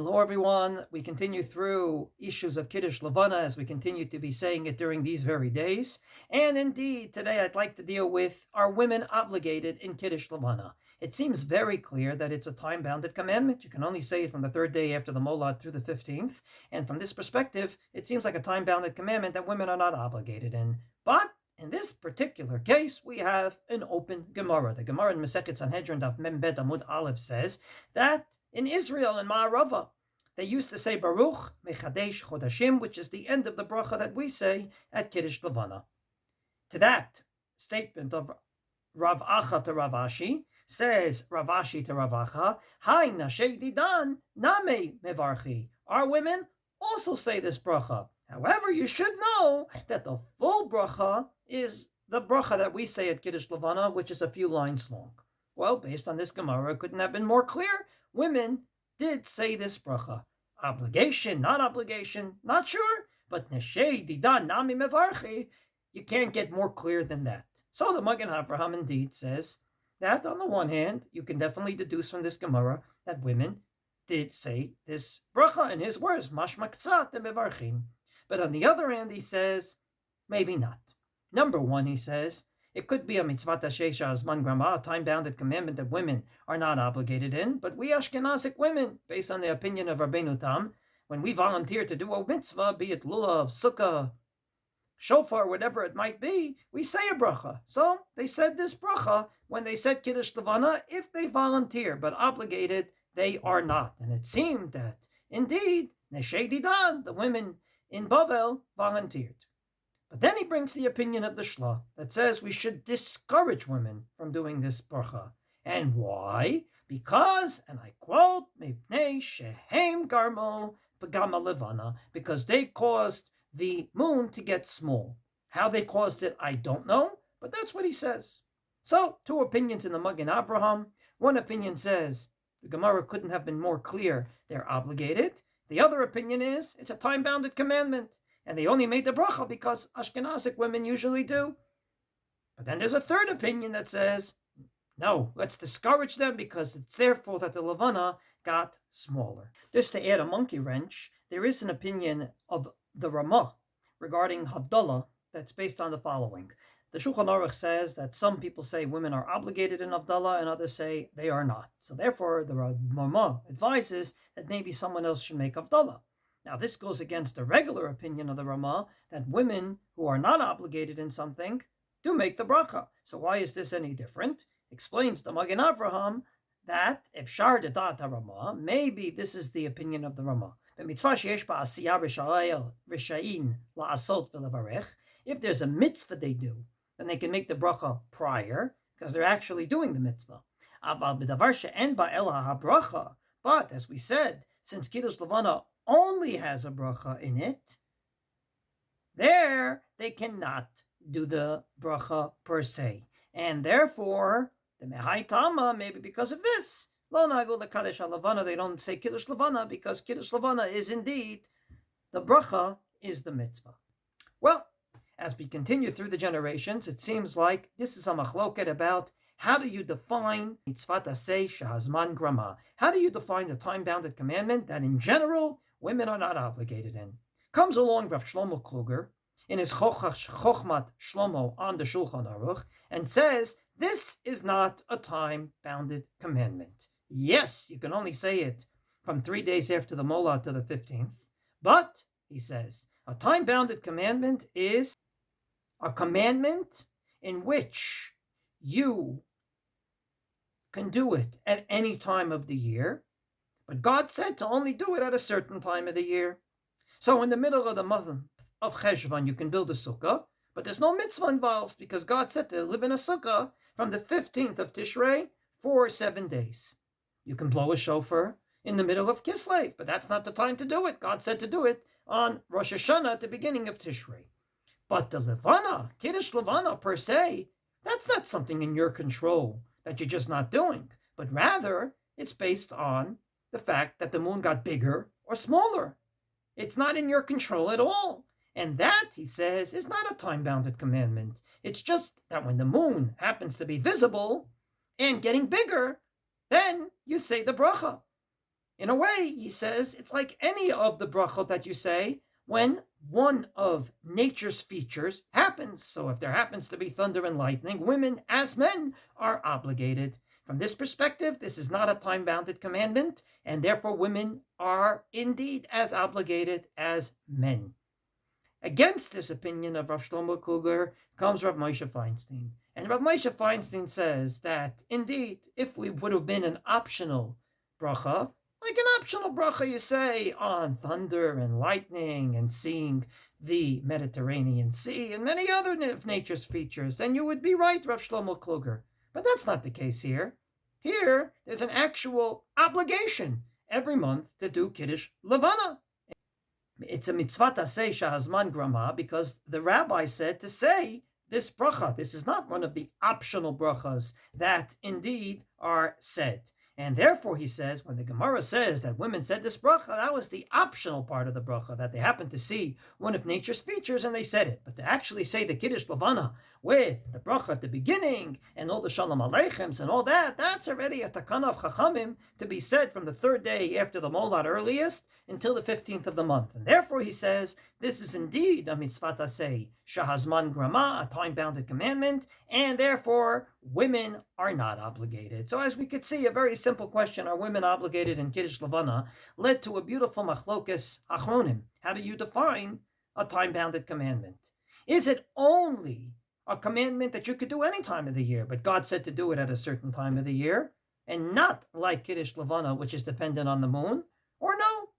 Hello, everyone. We continue through issues of Kiddush Levana as we continue to be saying it during these very days. And indeed, today I'd like to deal with, are women obligated in Kiddush Levana? It seems very clear that it's a time-bounded commandment. You can only say it from the third day after the Molad through the 15th. And from this perspective, it seems like a time-bounded commandment that women are not obligated in. But in this particular case, we have an open Gemara. The Gemara in Masechet Sanhedrin Daf Mem Bet Amud Aleph says that in Israel and Ma'arava, they used to say Baruch Mechadesh Chodashim, which is the end of the bracha that we say at Kiddush Levana. To that statement of Rav Acha to Rav Ashi, says Rav Ashi to Rav Acha, Hai Nashei דידן Name מברכי. Our women also say this bracha. However, you should know that the full bracha is the bracha that we say at Kiddush Levana, which is a few lines long. Well, based on this Gemara, it couldn't have been more clear. Women did say this bracha. Obligation, not obligation, not sure, but Neshei דידן Nami מברכי, you can't get more clear than that. So the Magen Avraham indeed says that on the one hand, you can definitely deduce from this Gemara that women did say this bracha in his words, mashma ktsat mevarchim. But on the other hand, he says, maybe not. Number one, he says, it could be a mitzvah shesha azman grama, a time-bounded commandment that women are not obligated in, but we Ashkenazic women, based on the opinion of Rabbeinu Tam, when we volunteer to do a mitzvah, be it lulav, sukkah, shofar, whatever it might be, we say a bracha. So they said this bracha when they said Kiddush Levana, if they volunteer, but obligated, they are not. And it seemed that, indeed, Neshei דידן, the women in Babel, volunteered. But then he brings the opinion of the Shla that says we should discourage women from doing this bracha. And why? Because, and I quote, Mipnei shehem garmo pagama levana, because they caused the moon to get small. How they caused it, I don't know, but that's what he says. So, two opinions in the Magen Avraham. One opinion says the Gemara couldn't have been more clear, they're obligated. The other opinion is it's a time-bounded commandment, and they only made the bracha because Ashkenazic women usually do. But then there's a third opinion that says, no, let's discourage them because it's their fault that the Levana got smaller. Just to add a monkey wrench, there is an opinion of the Ramah regarding Havdalah that's based on the following. The Shulchan Aruch says that some people say women are obligated in Havdalah and others say they are not. So therefore, the Ramah advises that maybe someone else should make Havdalah. Now, this goes against the regular opinion of the Ramah that women who are not obligated in something do make the bracha. So why is this any different? Explains the Magen Avraham that if Shar Dedat Ramah, maybe this is the opinion of the Ramah. If there's a mitzvah they do, then they can make the bracha prior because they're actually doing the mitzvah. But as we said, since Kiddush Levana only has a bracha in it, there they cannot do the bracha per se. And therefore, the Mehai Tama, maybe because of this, Lo Nagu LeKadesh Levana, they don't say Kiddush Levana because Kiddush Levana is indeed, the bracha is the mitzvah. Well, as we continue through the generations, it seems like this is a machloket about how do you define mitzvah aseh shehazman grama? How do you define the time-bounded commandment that in general women are not obligated in? Comes along Rav Shlomo Kluger in his Chochmat Shlomo on the Shulchan Aruch and says this is not a time-bounded commandment. Yes, you can only say it from 3 days after the Molad to the 15th, but, he says, a time-bounded commandment is a commandment in which you can do it at any time of the year, but God said to only do it at a certain time of the year. So in the middle of the month of Cheshvan, you can build a sukkah, but there's no mitzvah involved because God said to live in a sukkah from the 15th of Tishrei for 7 days. You can blow a shofar in the middle of Kislev, but that's not the time to do it. God said to do it on Rosh Hashanah at the beginning of Tishrei. But the Levana, Kiddush Levana per se, that's not something in your control that you're just not doing, but rather it's based on the fact that the moon got bigger or smaller. It's not in your control at all. And that, he says, is not a time-bounded commandment. It's just that when the moon happens to be visible and getting bigger, then you say the bracha. In a way, he says, it's like any of the brachot that you say when one of nature's features happens. So if there happens to be thunder and lightning, women as men are obligated. From this perspective, this is not a time-bounded commandment, and therefore women are indeed as obligated as men. Against this opinion of Rav Shlomo Kluger comes Rav Moshe Feinstein. And Rav Moshe Feinstein says that, indeed, if we would have been an optional bracha, like an optional bracha you say on thunder and lightning and seeing the Mediterranean Sea and many other of nature's features, then you would be right, Rav Shlomo Kluger. But that's not the case here. Here, there's an actual obligation every month to do Kiddush Levana. It's a mitzvah taseh shahazman grama because the rabbi said to say this bracha. This is not one of the optional brachas that indeed are said. And therefore, he says, when the Gemara says that women said this bracha, that was the optional part of the bracha, that they happened to see one of nature's features and they said it. But to actually say the Kiddush Levana with the bracha at the beginning and all the Shalom Aleichems and all that, that's already a takana of Chachamim to be said from the third day after the Molad earliest until the 15th of the month. And therefore, he says, this is indeed a mitzvah taseh, shahazman grama, a time-bounded commandment, and therefore, women are not obligated. So as we could see, a very simple question, are women obligated in Kiddush Levana, led to a beautiful machlokes achronim. How do you define a time-bounded commandment? Is it only a commandment that you could do any time of the year, but God said to do it at a certain time of the year, and not like Kiddush Levana, which is dependent on the moon? Or no?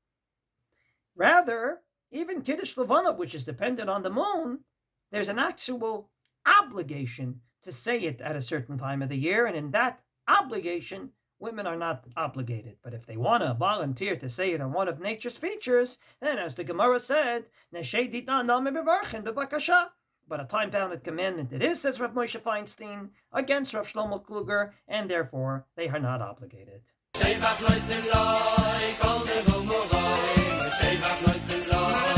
Rather, even Kiddush Levana, which is dependent on the moon, there's an actual obligation to say it at a certain time of the year, and in that obligation, women are not obligated. But if they want to volunteer to say it on one of nature's features, then as the Gemara said, דידן מברכי בבקשה. But a time-bounded commandment it is, says Rav Moshe Feinstein, against Rav Shlomo Kluger, and therefore they are not obligated. Shei v'achlois im loi, kol ze v'muroi, shei v'achlois im loi.